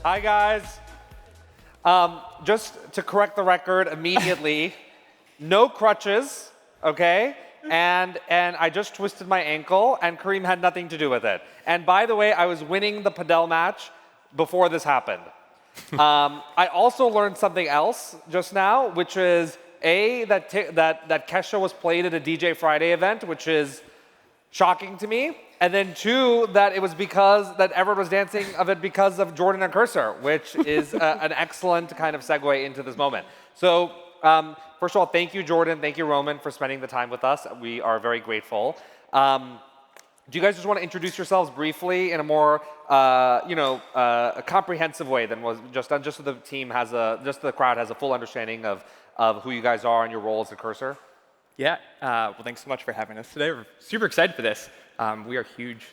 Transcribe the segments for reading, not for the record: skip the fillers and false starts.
Hi, guys. Just to correct the record immediately, no crutches, okay? And I just twisted my ankle, and Kareem had nothing to do with it. And by the way, I was winning the padel match before this happened. I also learned something else just now, which is that Kesha was played at a DJ Friday event, which is shocking to me. And then two, that it was that everyone was dancing of it because of Jordan and Cursor, which is an excellent kind of segue into this moment. So first of all, thank you, Jordan. Thank you, Roman, for spending the time with us. We are very grateful. Do you guys just want to introduce yourselves briefly in a more, a comprehensive way than was just done, just so the team has the crowd has a full understanding of who you guys are and your roles at Cursor? Yeah, well, thanks so much for having us today. We're super excited for this. We are huge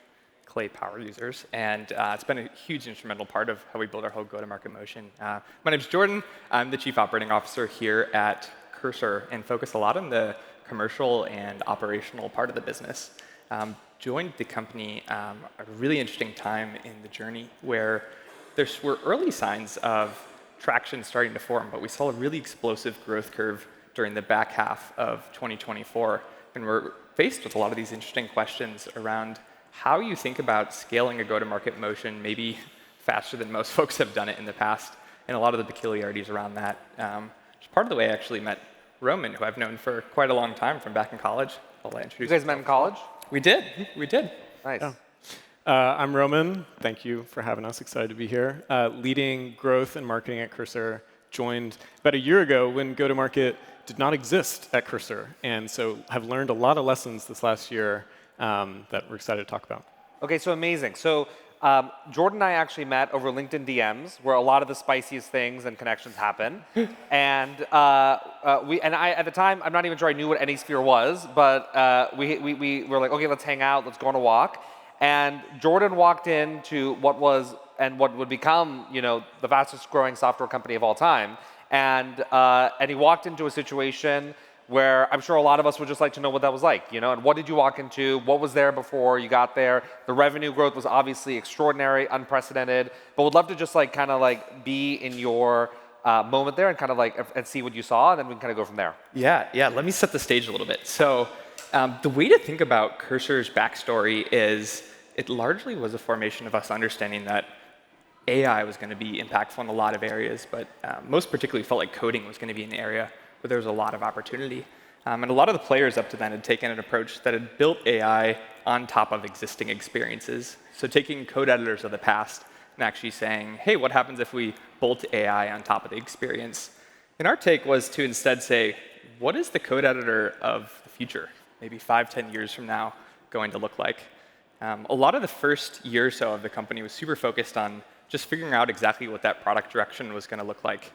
Clay power users, and it's been a huge instrumental part of how we build our whole go-to-market motion. My name's Jordan. I'm the Chief Operating Officer here at Cursor and focus a lot on the commercial and operational part of the business. Joined the company at a really interesting time in the journey where there were early signs of traction starting to form, but we saw a really explosive growth curve during the back half of 2024. And we're faced with a lot of these interesting questions around how you think about scaling a go-to-market motion maybe faster than most folks have done it in the past, and a lot of the peculiarities around that. Which is part of the way I actually met Roman, who I've known for quite a long time from back in college. I'll introduce You guys met in college? We did. Nice. Oh. I'm Roman. Thank you for having us. Excited to be here. Leading growth and marketing at Cursor. Joined about a year ago when go-to-market did not exist at Cursor, and so have learned a lot of lessons this last year that we're excited to talk about. Okay, so amazing. So Jordan and I actually met over LinkedIn DMs, where a lot of the spiciest things and connections happen. And I at the time, I'm not even sure I knew what AnySphere was, but we were like, okay, let's hang out, let's go on a walk. And Jordan walked into what would become, the fastest growing software company of all time. And he walked into a situation where I'm sure a lot of us would just like to know what that was like, and what did you walk into? What was there before you got there? The revenue growth was obviously extraordinary, unprecedented, but would love to just be in your moment there and and see what you saw, and then we can kind of go from there. Yeah, let me set the stage a little bit. So the way to think about Cursor's backstory is it largely was a formation of us understanding that AI was going to be impactful in a lot of areas, but most particularly felt like coding was going to be an area where there was a lot of opportunity. And a lot of the players up to then had taken an approach that had built AI on top of existing experiences. So taking code editors of the past and actually saying, hey, what happens if we bolt AI on top of the experience? And our take was to instead say, what is the code editor of the future, maybe 5-10 years from now, going to look like? A lot of the first year or so of the company was super focused on just figuring out exactly what that product direction was going to look like.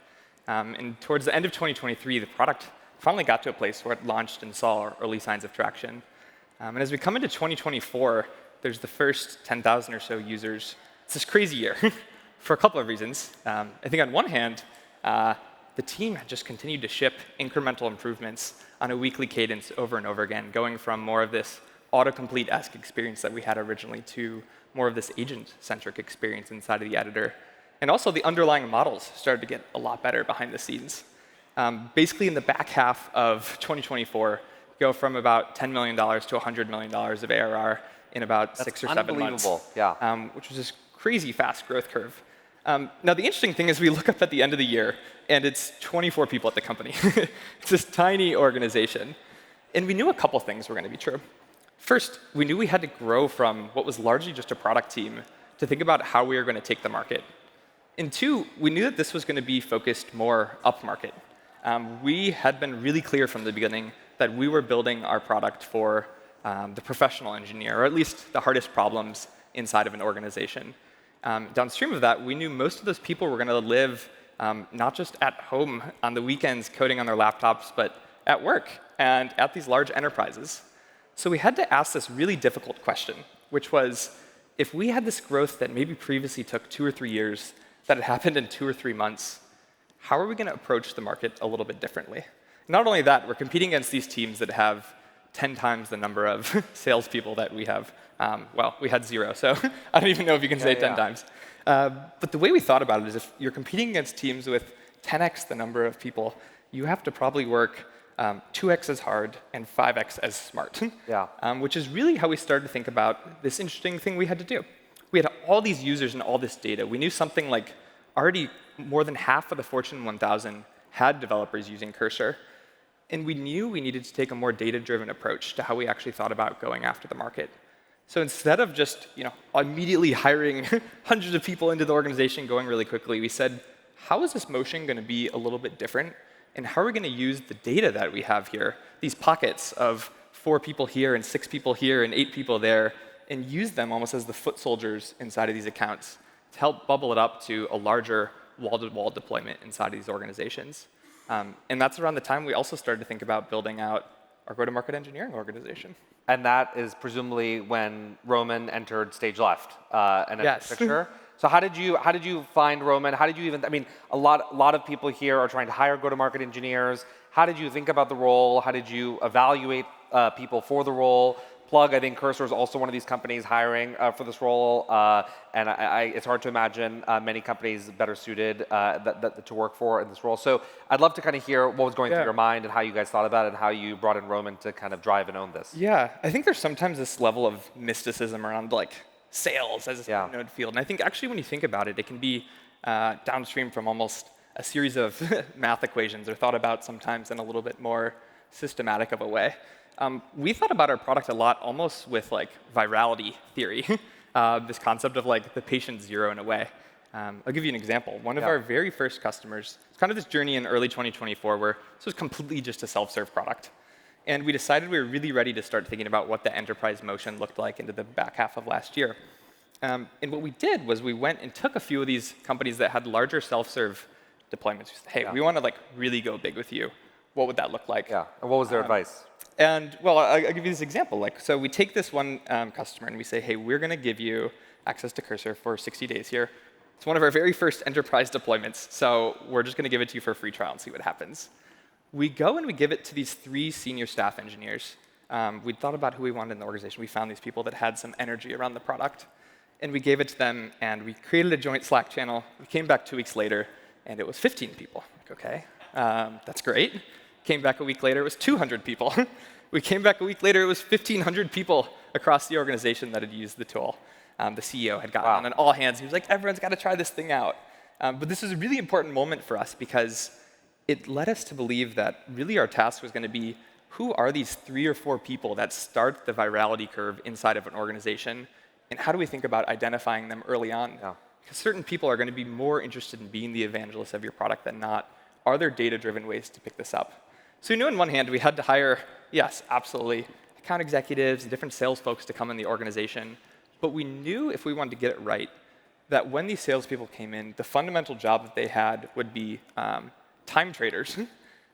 And towards the end of 2023, the product finally got to a place where it launched and saw early signs of traction. And as we come into 2024, there's the first 10,000 or so users. It's this crazy year for a couple of reasons. I think on one hand, the team had just continued to ship incremental improvements on a weekly cadence over and over again, going from more of this autocomplete-esque experience that we had originally to more of this agent-centric experience inside of the editor. And also the underlying models started to get a lot better behind the scenes. Basically, in the back half of 2024, go from about $10 million to $100 million of ARR in about 6 or 7 months. Yeah. Which was this crazy fast growth curve. Now, the interesting thing is we look up at the end of the year, and it's 24 people at the company. It's this tiny organization. And we knew a couple things were going to be true. First, we knew we had to grow from what was largely just a product team to think about how we were going to take the market. And two, we knew that this was going to be focused more upmarket. We had been really clear from the beginning that we were building our product for the professional engineer, or at least the hardest problems inside of an organization. Downstream of that, we knew most of those people were going to live not just at home on the weekends coding on their laptops, but at work and at these large enterprises. So we had to ask this really difficult question, which was, if we had this growth that maybe previously took 2 or 3 years, that had happened in 2 or 3 months, how are we going to approach the market a little bit differently? Not only that, we're competing against these teams that have 10 times the number of salespeople that we have Well, we had 0, so I don't even know if you can say 10 times. But the way we thought about it is if you're competing against teams with 10x the number of people, you have to probably work 2x as hard and 5x as smart. Which is really how we started to think about this interesting thing we had to do. We had all these users and all this data. We knew something like already more than half of the Fortune 1000 had developers using Cursor. And we knew we needed to take a more data-driven approach to how we actually thought about going after the market. So instead of just immediately hiring hundreds of people into the organization going really quickly, we said, how is this motion going to be a little bit different? And how are we going to use the data that we have here, these pockets of 4 people here and 6 people here and 8 people there, and use them almost as the foot soldiers inside of these accounts to help bubble it up to a larger wall-to-wall deployment inside of these organizations. And that's around the time we also started to think about building out our go-to-market engineering organization. And that is presumably when Roman entered stage left and entered the picture. So how did you find Roman? How did you even? I mean, a lot of people here are trying to hire go-to-market engineers. How did you think about the role? How did you evaluate people for the role? Plug, I think Cursor is also one of these companies hiring for this role, and it's hard to imagine many companies better suited to work for in this role. So I'd love to kind of hear what was going through your mind and how you guys thought about it and how you brought in Roman to kind of drive and own this. Yeah, I think there's sometimes this level of mysticism around like sales as a known field, and I think actually when you think about it, it can be downstream from almost a series of math equations or thought about sometimes in a little bit more systematic of a way. We thought about our product a lot almost with like virality theory, this concept of like the patient zero in a way. I'll give you an example. One of our very first customers, it's kind of this journey in early 2024 where this was completely just a self-serve product. And we decided we were really ready to start thinking about what the enterprise motion looked like into the back half of last year. And what we did was we went and took a few of these companies that had larger self-serve deployments. We said, hey, we want to like really go big with you. What would that look like? And what was their advice? And well, I'll give you this example. Like, so we take this one customer and we say, hey, we're going to give you access to Cursor for 60 days here. It's one of our very first enterprise deployments, so we're just going to give it to you for a free trial and see what happens. We go and we give it to these 3 senior staff engineers. We'd thought about who we wanted in the organization. We found these people that had some energy around the product. And we gave it to them, and we created a joint Slack channel. We came back 2 weeks later, and it was 15 people. Like, OK, that's great. Came back a week later, it was 200 people. We came back a week later, it was 1,500 people across the organization that had used the tool. The CEO had gotten on an all hands. He was like, everyone's got to try this thing out. But this is a really important moment for us because it led us to believe that really our task was going to be, who are these 3 or 4 people that start the virality curve inside of an organization? And how do we think about identifying them early on? Because certain people are going to be more interested in being the evangelists of your product than not. Are there data-driven ways to pick this up? So we knew on one hand we had to hire, yes, absolutely, account executives and different sales folks to come in the organization. But we knew if we wanted to get it right, that when these salespeople came in, the fundamental job that they had would be time traders.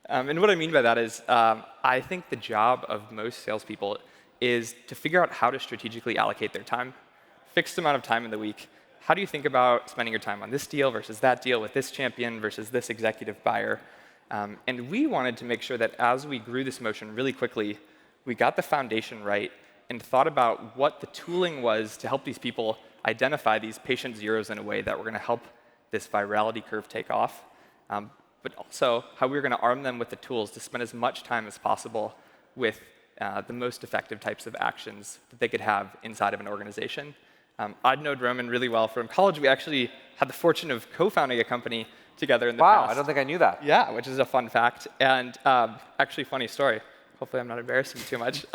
And what I mean by that is I think the job of most salespeople is to figure out how to strategically allocate their time, fixed amount of time in the week. How do you think about spending your time on this deal versus that deal with this champion versus this executive buyer? And we wanted to make sure that as we grew this motion really quickly, we got the foundation right and thought about what the tooling was to help these people identify these patient zeros in a way that were going to help this virality curve take off, but also how we were going to arm them with the tools to spend as much time as possible with the most effective types of actions that they could have inside of an organization. I'd known Roman really well from college. We actually had the fortune of co-founding a company together in the past. Wow, I don't think I knew that. Yeah, which is a fun fact. And actually, funny story. Hopefully, I'm not embarrassing too much.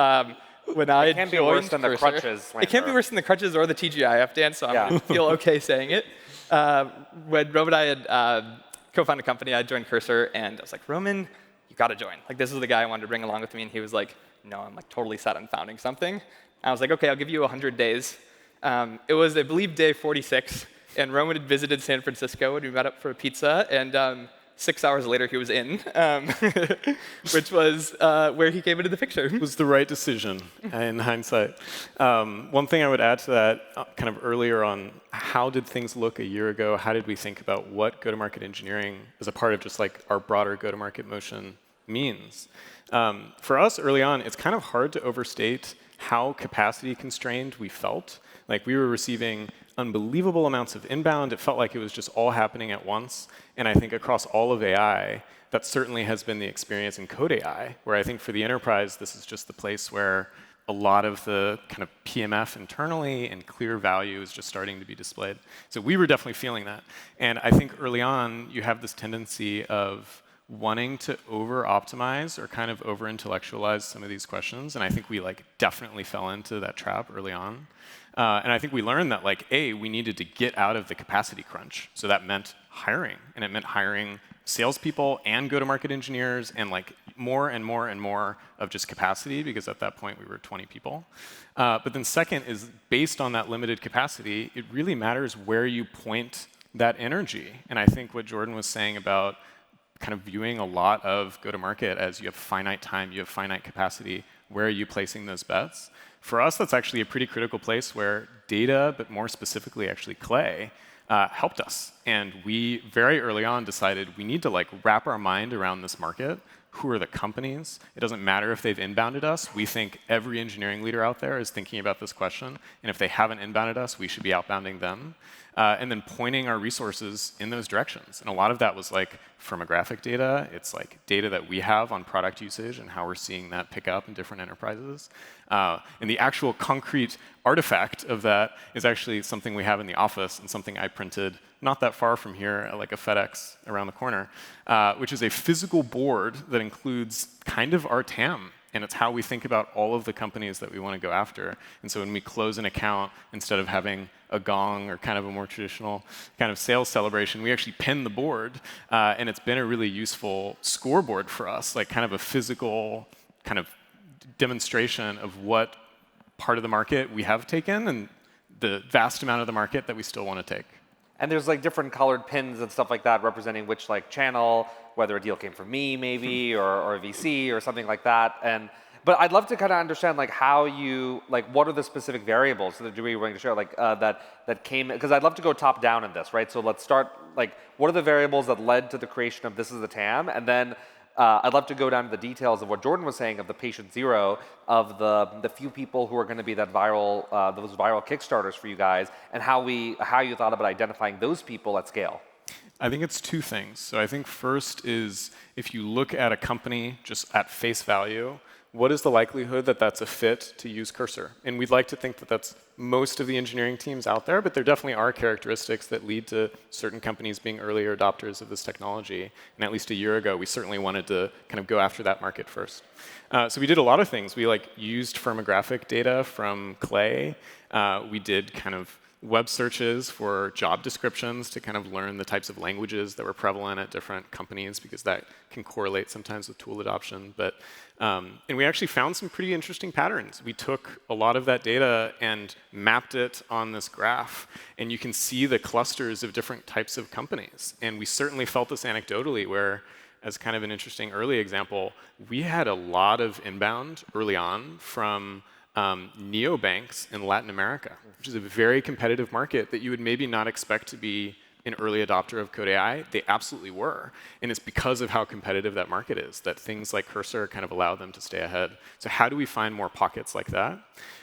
When I it can be worse than the crutches. It can't be worse than the crutches or the TGIF, Dan, so I'm going to feel OK saying it. When Roman and I had co-founded a company, I joined Cursor, and I was like, Roman, you got to join. Like, this is the guy I wanted to bring along with me, and he was like, no, I'm like totally set on founding something. And I was like, OK, I'll give you 100 days. It was, I believe, day 46, and Roman had visited San Francisco, and we met up for a pizza, and 6 hours later, he was in, which was where he came into the picture. It was the right decision in hindsight. One thing I would add to that, kind of earlier on, how did things look a year ago? How did we think about what go-to-market engineering as a part of just like our broader go-to-market motion means? For us early on, it's kind of hard to overstate how capacity constrained we felt. Like we were receiving unbelievable amounts of inbound. It felt like it was just all happening at once. And I think across all of AI, that certainly has been the experience in Code AI, where I think for the enterprise, this is just the place where a lot of the kind of PMF internally and clear value is just starting to be displayed. So we were definitely feeling that. And I think early on, you have this tendency of wanting to over-optimize or kind of over-intellectualize some of these questions. And I think we like definitely fell into that trap early on. And I think we learned that like, we needed to get out of the capacity crunch. So that meant hiring. And it meant hiring salespeople and go-to-market engineers and like more and more and more of just capacity, because at that point we were 20 people. But then second is based on that limited capacity, it really matters where you point that energy. And I think what Jordan was saying about kind of viewing a lot of go-to-market as you have finite time, you have finite capacity, where are you placing those bets? For us, that's actually a pretty critical place where data, but more specifically actually Clay, helped us. And we very early on decided we need to like wrap our mind around this market. Who are the companies? It doesn't matter if they've inbounded us. We think every engineering leader out there is thinking about this question. And if they haven't inbounded us, we should be outbounding them. And then pointing our resources in those directions. And a lot of that was like firmographic data. It's like data that we have on product usage and how we're seeing that pick up in different enterprises. And the actual concrete artifact of that is actually something we have in the office and something I printed not that far from here at like a FedEx around the corner, which is a physical board that includes kind of our TAM. And it's how we think about all of the companies that we want to go after. And so when we close an account, instead of having a gong or kind of a more traditional kind of sales celebration, we actually pin the board. And it's been a really useful scoreboard for us, like kind of a physical kind of demonstration of what part of the market we have taken and the vast amount of the market that we still want to take. And there's like different colored pins and stuff like that representing which like channel, whether a deal came from me maybe or a VC or something like that. But I'd love to kind of understand like how you like what are the specific variables to the degree you're willing to share like that came, because I'd love to go top down in this, right? So let's start like what are the variables that led to the creation of this is the TAM, and then I'd love to go down to the details of what Jordan was saying of the patient zero, of the few people who are going to be that viral, those viral Kickstarters for you guys, and how you thought about identifying those people at scale. I think it's two things. So I think first is if you look at a company just at face value, what is the likelihood that that's a fit to use Cursor? And we'd like to think that that's most of the engineering teams out there, but there definitely are characteristics that lead to certain companies being earlier adopters of this technology. And at least a year ago, we certainly wanted to kind of go after that market first. So we did a lot of things. We like used firmographic data from Clay. We did kind of web searches for job descriptions to kind of learn the types of languages that were prevalent at different companies, because that can correlate sometimes with tool adoption. But and we actually found some pretty interesting patterns. We took a lot of that data and mapped it on this graph, and you can see the clusters of different types of companies. And we certainly felt this anecdotally, where, as kind of an interesting early example, we had a lot of inbound early on from neobanks in Latin America, which is a very competitive market that you would maybe not expect to be an early adopter of Code AI. They absolutely were. And it's because of how competitive that market is that things like Cursor kind of allow them to stay ahead. So how do we find more pockets like that?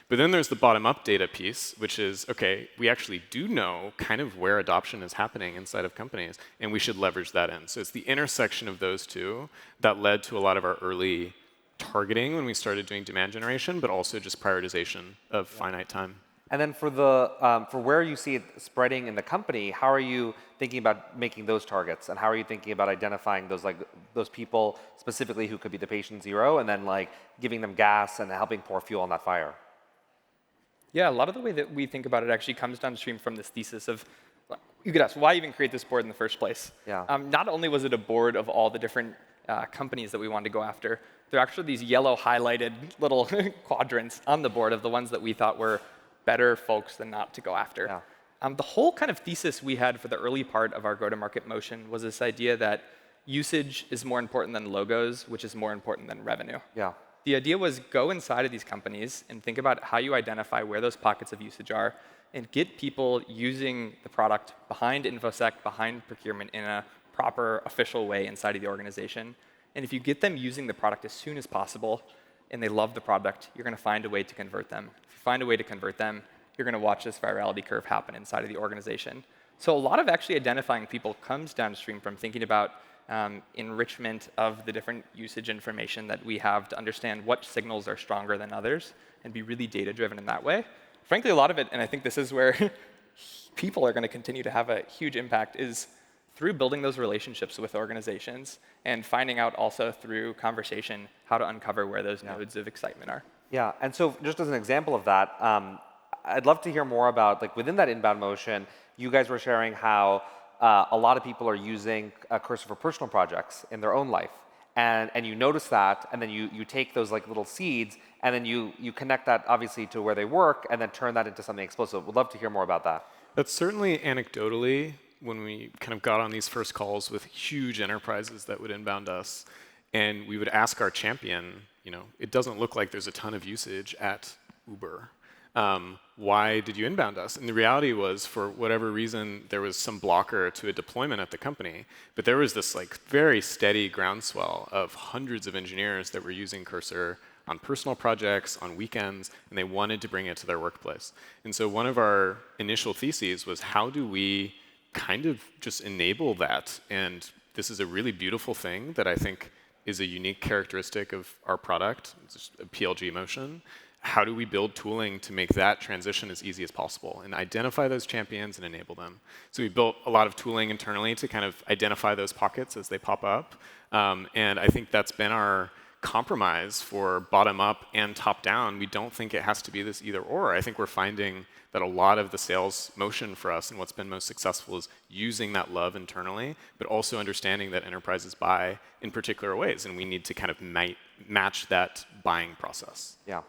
But then there's the bottom-up data piece, which is, OK, we actually do know kind of where adoption is happening inside of companies, and we should leverage that in. So it's the intersection of those two that led to a lot of our early targeting when we started doing demand generation, but also just prioritization of finite time. And then for where you see it spreading in the company, how are you thinking about making those targets, and how are you thinking about identifying those people specifically who could be the patient zero, and then like giving them gas and helping pour fuel on that fire? Yeah, a lot of the way that we think about it actually comes downstream from this thesis of, you could ask, why even create this board in the first place? Yeah. Not only was it a board of all the different companies that we wanted to go after, there are actually these yellow highlighted little quadrants on the board of the ones that we thought were better folks than not to go after. Yeah. The whole kind of thesis we had for the early part of our go-to-market motion was this idea that usage is more important than logos, which is more important than revenue. Yeah. The idea was go inside of these companies and think about how you identify where those pockets of usage are and get people using the product behind InfoSec, behind procurement in a proper official way inside of the organization. And if you get them using the product as soon as possible, and they love the product, you're going to find a way to convert them. If you find a way to convert them, you're going to watch this virality curve happen inside of the organization. So a lot of actually identifying people comes downstream from thinking about enrichment of the different usage information that we have to understand what signals are stronger than others and be really data-driven in that way. Frankly, a lot of it, and I think this is where people are going to continue to have a huge impact, is through building those relationships with organizations and finding out also through conversation how to uncover where those nodes of excitement are. Yeah, and so just as an example of that, I'd love to hear more about, like within that inbound motion, you guys were sharing how a lot of people are using Cursor for personal projects in their own life. And you notice that, and then you take those like little seeds, and then you connect that obviously to where they work, and then turn that into something explosive. Would love to hear more about that. That's certainly anecdotally when we kind of got on these first calls with huge enterprises that would inbound us, and we would ask our champion, it doesn't look like there's a ton of usage at Uber. Why did you inbound us? And the reality was, for whatever reason, there was some blocker to a deployment at the company. But there was this like very steady groundswell of hundreds of engineers that were using Cursor on personal projects, on weekends, and they wanted to bring it to their workplace. And so one of our initial theses was, how do we kind of just enable that? And this is a really beautiful thing that I think is a unique characteristic of our product. It's just a PLG motion. How do we build tooling to make that transition as easy as possible and identify those champions and enable them? So we built a lot of tooling internally to kind of identify those pockets as they pop up. And I think that's been our compromise for bottom up and top down. We don't think it has to be this either or. I think we're finding that a lot of the sales motion for us and what's been most successful is using that love internally, but also understanding that enterprises buy in particular ways, and we need to kind of match that buying process. Yeah.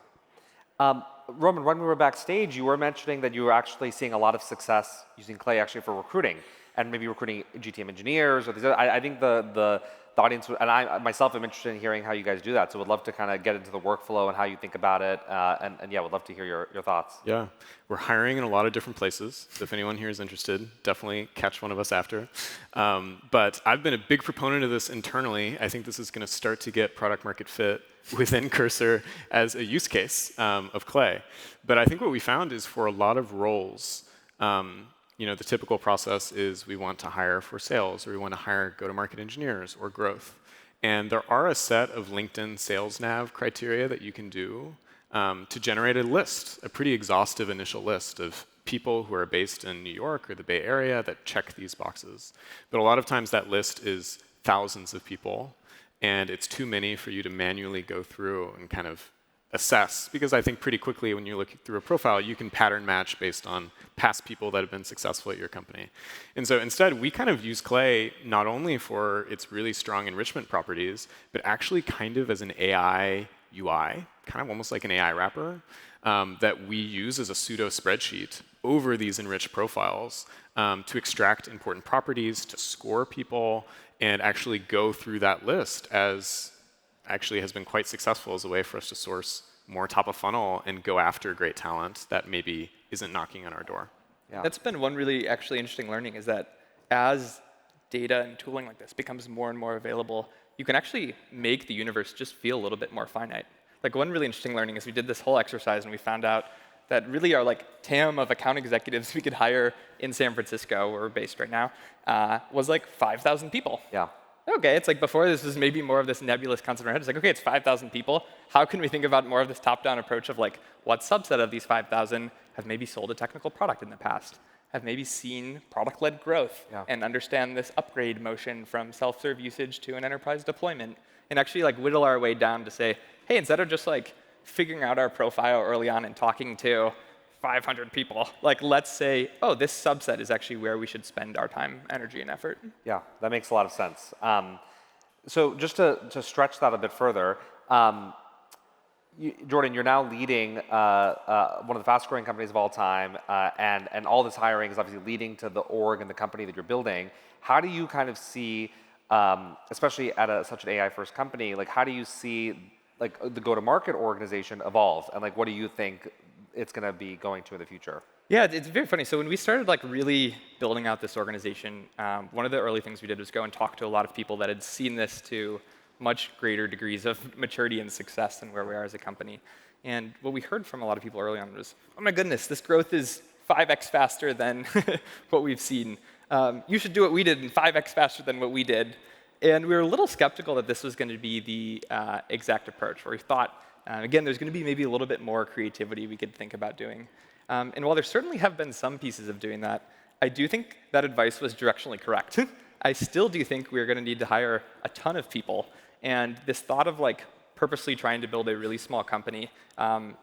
Roman, when we were backstage, you were mentioning that you were actually seeing a lot of success using Clay actually for recruiting, and maybe recruiting GTM engineers or these other, I think the audience, and I myself am interested in hearing how you guys do that. So would love to kind of get into the workflow and how you think about it, and yeah, would love to hear your thoughts. Yeah, we're hiring in a lot of different places. So if anyone here is interested, definitely catch one of us after. But I've been a big proponent of this internally. I think this is going to start to get product market fit within Cursor as a use case of Clay. But I think what we found is for a lot of roles, the typical process is we want to hire for sales, or we want to hire go-to-market engineers or growth. And there are a set of LinkedIn sales nav criteria that you can do to generate a list, a pretty exhaustive initial list of people who are based in New York or the Bay Area that check these boxes. But a lot of times that list is thousands of people, and it's too many for you to manually go through and kind of assess, because I think pretty quickly when you're looking through a profile, you can pattern match based on past people that have been successful at your company. And so instead, we kind of use Clay not only for its really strong enrichment properties, but actually kind of as an AI UI, kind of almost like an AI wrapper, that we use as a pseudo spreadsheet over these enriched profiles to extract important properties, to score people, and actually go through that list as actually has been quite successful as a way for us to source more top of funnel and go after great talent that maybe isn't knocking on our door. Yeah. That's been one really actually interesting learning, is that as data and tooling like this becomes more and more available, you can actually make the universe just feel a little bit more finite. Like one really interesting learning is we did this whole exercise and we found out that really our TAM of account executives we could hire in San Francisco, where we're based right now, was like 5,000 people. Yeah. Okay, it's like before this was maybe more of this nebulous concept in our head. It's like, okay, it's 5,000 people. How can we think about more of this top-down approach of like, what subset of these 5,000 have maybe sold a technical product in the past, have maybe seen product-led growth, and understand this upgrade motion from self-serve usage to an enterprise deployment, and actually like whittle our way down to say, hey, instead of just like figuring out our profile early on and talking to 500 people, like let's say, oh, this subset is actually where we should spend our time, energy, and effort. Yeah, that makes a lot of sense. So just to stretch that a bit further, Jordan, you're now leading one of the fastest growing companies of all time, and all this hiring is obviously leading to the org and the company that you're building. How do you kind of see, especially at such an AI first company, like how do you see like the go-to-market organization evolve, and like what do you think it's going to be going to in the future? Yeah, it's very funny. So when we started like really building out this organization, one of the early things we did was go and talk to a lot of people that had seen this to much greater degrees of maturity and success than where we are as a company. And what we heard from a lot of people early on was, oh my goodness, this growth is 5x faster than what we've seen. You should do what we did and 5x faster than what we did. And we were a little skeptical that this was going to be the exact approach, where we thought, again, there's going to be maybe a little bit more creativity we could think about doing. And while there certainly have been some pieces of doing that, I do think that advice was directionally correct. I still do think we're going to need to hire a ton of people. And this thought of like purposely trying to build a really small company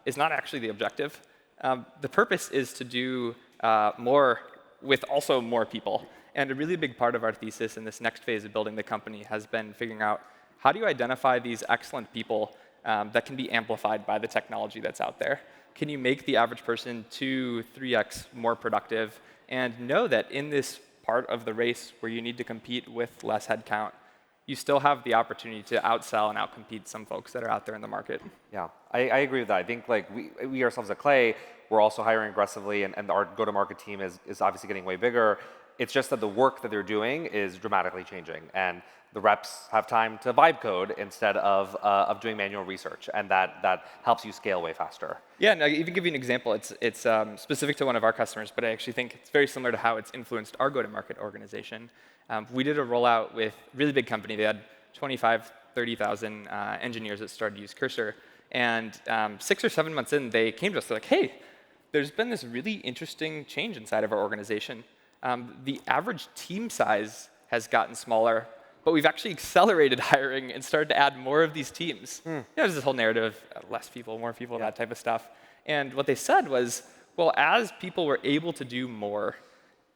is not actually the objective. The purpose is to do more with also more people. And a really big part of our thesis in this next phase of building the company has been figuring out how do you identify these excellent people that can be amplified by the technology that's out there? Can you make the average person 2, 3x more productive and know that in this part of the race where you need to compete with less headcount, you still have the opportunity to outsell and outcompete some folks that are out there in the market? Yeah, I agree with that. I think like we ourselves at Clay, we're also hiring aggressively, and our go-to-market team is obviously getting way bigger. It's just that the work that they're doing is dramatically changing, and the reps have time to vibe code instead of doing manual research, and that helps you scale way faster. Yeah, and I'll even give you an example. It's specific to one of our customers, but I actually think it's very similar to how it's influenced our go-to-market organization. We did a rollout with a really big company. They had 25, 30,000 engineers that started to use Cursor, and 6 or 7 months in, they came to us. They're like, hey, there's been this really interesting change inside of our organization. The average team size has gotten smaller, but we've actually accelerated hiring and started to add more of these teams. There's this whole narrative of less people, more people, that type of stuff. And what they said was, well, as people were able to do more,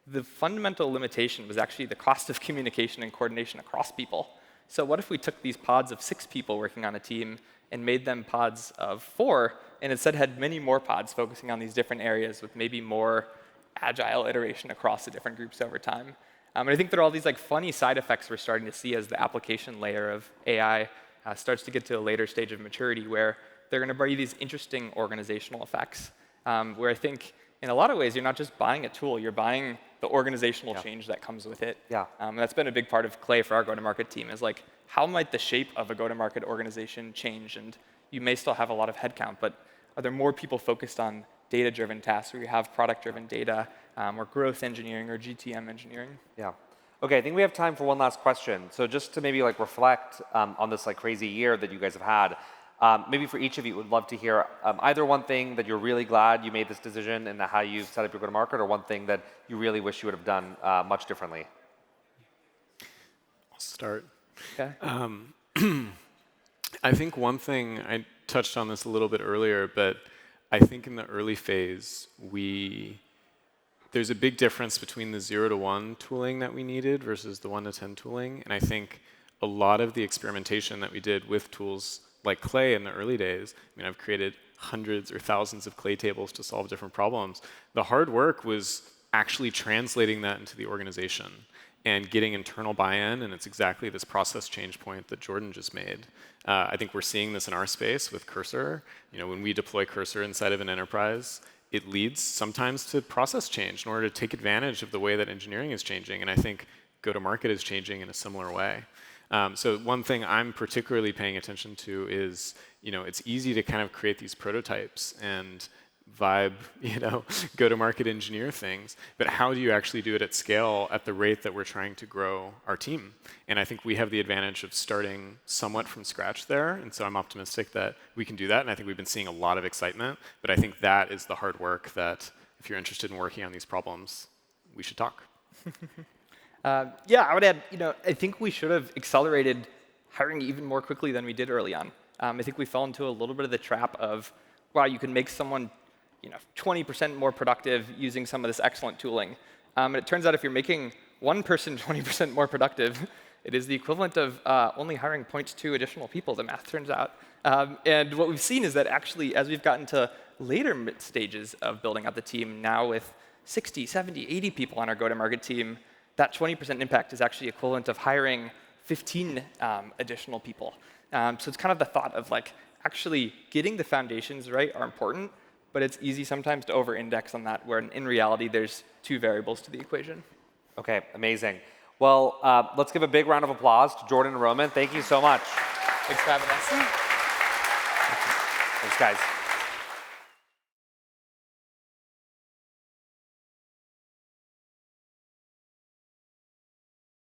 the fundamental limitation was actually the cost of communication and coordination across people. So what if we took these pods of 6 people working on a team and made them pods of 4, and instead had many more pods focusing on these different areas with maybe more agile iteration across the different groups over time? And I think there are all these like funny side effects we're starting to see as the application layer of AI starts to get to a later stage of maturity, where they're going to bring you these interesting organizational effects, where I think in a lot of ways you're not just buying a tool, you're buying the organizational change that comes with it. And that's been a big part of Clay for our go-to-market team, is like, how might the shape of a go-to-market organization change? And you may still have a lot of headcount, but are there more people focused on data-driven tasks where you have product-driven data, or growth engineering or GTM engineering? Yeah. Okay, I think we have time for one last question. So just to maybe like reflect on this like crazy year that you guys have had, maybe for each of you, would love to hear either one thing that you're really glad you made this decision and how you've set up your go-to-market, or one thing that you really wish you would have done much differently. I'll start. Okay. I think one thing, I touched on this a little bit earlier, but I think in the early phase, there's a big difference between the 0 to 1 tooling that we needed versus the 1 to 10 tooling. And I think a lot of the experimentation that we did with tools like Clay in the early days, I mean, I've created hundreds or thousands of Clay tables to solve different problems. The hard work was actually translating that into the organization and getting internal buy-in, and it's exactly this process change point that Jordan just made. I think we're seeing this in our space with Cursor. You know, when we deploy Cursor inside of an enterprise, it leads sometimes to process change in order to take advantage of the way that engineering is changing, and I think go-to-market is changing in a similar way. So one thing I'm particularly paying attention to is, you know, it's easy to kind of create these prototypes and vibe, you know, go-to-market engineer things, but how do you actually do it at scale at the rate that we're trying to grow our team? And I think we have the advantage of starting somewhat from scratch there, and so I'm optimistic that we can do that, and I think we've been seeing a lot of excitement, but I think that is the hard work that if you're interested in working on these problems, we should talk. Yeah, I would add, you know, I think we should have accelerated hiring even more quickly than we did early on. I think we fell into a little bit of the trap of, wow, you can make someone, you know, 20% more productive using some of this excellent tooling. And it turns out if you're making one person 20% more productive, it is the equivalent of only hiring 0.2 additional people, the math turns out. And what we've seen is that actually, as we've gotten to later stages of building out the team, now with 60, 70, 80 people on our go-to-market team, that 20% impact is actually equivalent of hiring 15 additional people. So it's kind of the thought of like, actually getting the foundations right are important, but it's easy sometimes to over-index on that, where in reality, there's 2 variables to the equation. Okay, amazing. Well, let's give a big round of applause to Jordan and Roman. Thank you so much. Thanks for having us. Thanks, guys.